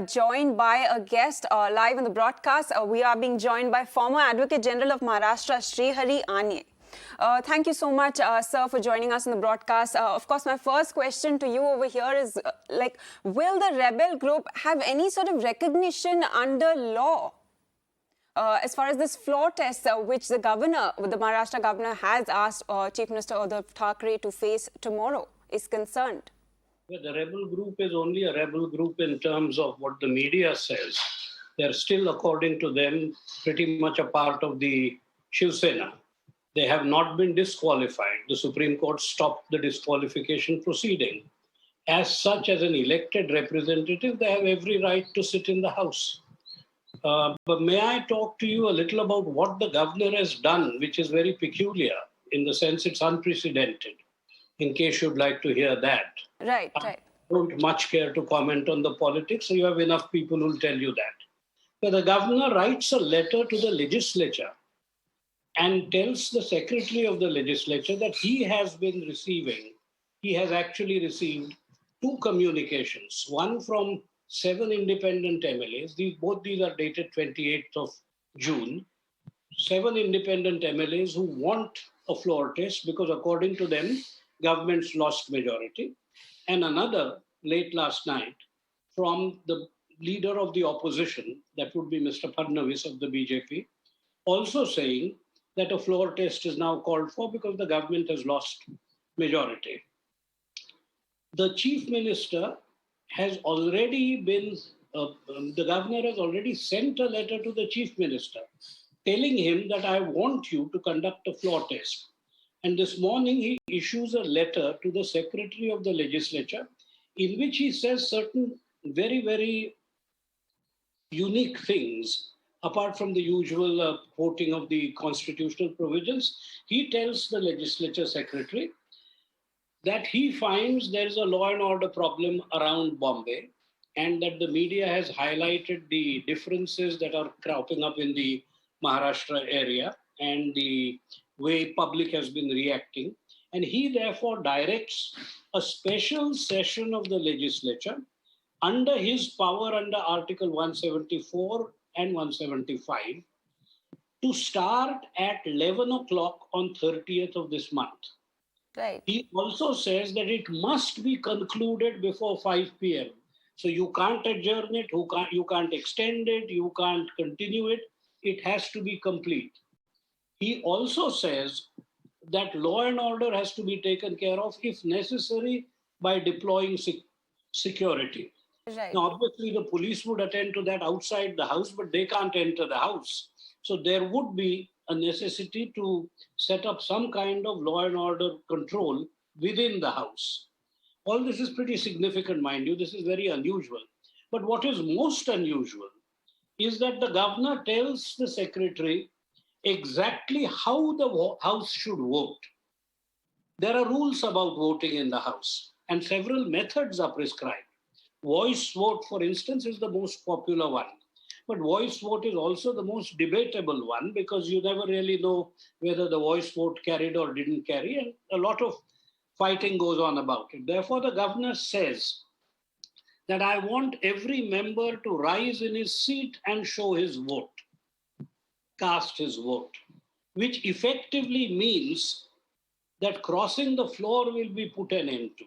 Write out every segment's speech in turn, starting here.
Joined by a guest live on the broadcast. We are being joined by former Advocate General of Maharashtra, Shreehari Aney. Thank you so much, sir, for joining us on the broadcast. Of course, my first question to you over here is, will the rebel group have any sort of recognition under law? As far as this floor test, which the Maharashtra governor has asked Chief Minister Uddhav Thackeray to face tomorrow, is concerned? Well, the rebel group is only a rebel group in terms of what the media says. They're still, according to them, pretty much a part of the Shiv Sena. They have not been disqualified. The Supreme Court stopped the disqualification proceeding. As such, as an elected representative, they have every right to sit in the House. But may I talk to you a little about what the governor has done, which is very peculiar, in the sense it's unprecedented, in case you'd like to hear that. Right. I don't much care to comment on the politics, so you have enough people who will tell you that. But the governor writes a letter to the legislature and tells the secretary of the legislature that he has actually received two communications, one from 7 independent MLAs. Both these are dated 28th of June. 7 independent MLAs who want a floor test because, according to them, government's lost majority. And another, late last night, from the leader of the opposition, that would be Mr. Fadnavis of the BJP, also saying that a floor test is now called for because the government has lost majority. The chief minister has already been, the governor has already sent a letter to the chief minister telling him that I want you to conduct a floor test. And this morning, he issues a letter to the secretary of the legislature in which he says certain very, very unique things. Apart from the usual quoting of the constitutional provisions, he tells the legislature secretary that he finds there is a law and order problem around Bombay and that the media has highlighted the differences that are cropping up in the Maharashtra area and the way public has been reacting. And he therefore directs a special session of the legislature under his power under Article 174 and 175 to start at 11 o'clock on 30th of this month. Right. He also says that it must be concluded before 5 p.m. So you can't adjourn it, you can't extend it, you can't continue it. It has to be complete. He also says that law and order has to be taken care of, if necessary, by deploying security. Right. Now, obviously, the police would attend to that outside the house, but they can't enter the house. So there would be a necessity to set up some kind of law and order control within the house. All this is pretty significant, mind you. This is very unusual. But what is most unusual is that the governor tells the secretary exactly how the House should vote. There are rules about voting in the House, and several methods are prescribed. Voice vote, for instance, is the most popular one. But voice vote is also the most debatable one because you never really know whether the voice vote carried or didn't carry, and a lot of fighting goes on about it. Therefore, the governor says that I want every member to rise in his seat and show his vote. Cast his vote, which effectively means that crossing the floor will be put an end to,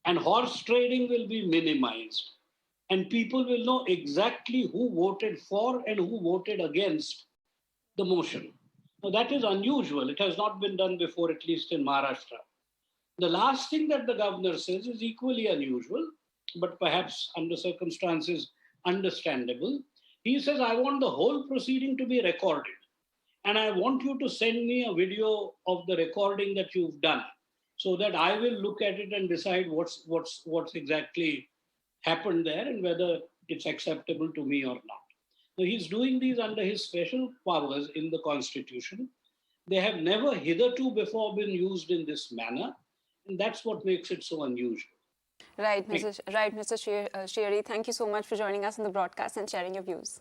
and horse trading will be minimized, and people will know exactly who voted for and who voted against the motion. Now, that is unusual. It has not been done before, at least in Maharashtra. The last thing that the governor says is equally unusual, but perhaps under circumstances understandable. He says, I want the whole proceeding to be recorded. And I want you to send me a video of the recording that you've done so that I will look at it and decide what's exactly happened there and whether it's acceptable to me or not. So he's doing these under his special powers in the Constitution. They have never hitherto before been used in this manner. And that's what makes it so unusual. Right, Mr. Shreehari, thank you so much for joining us on the broadcast and sharing your views.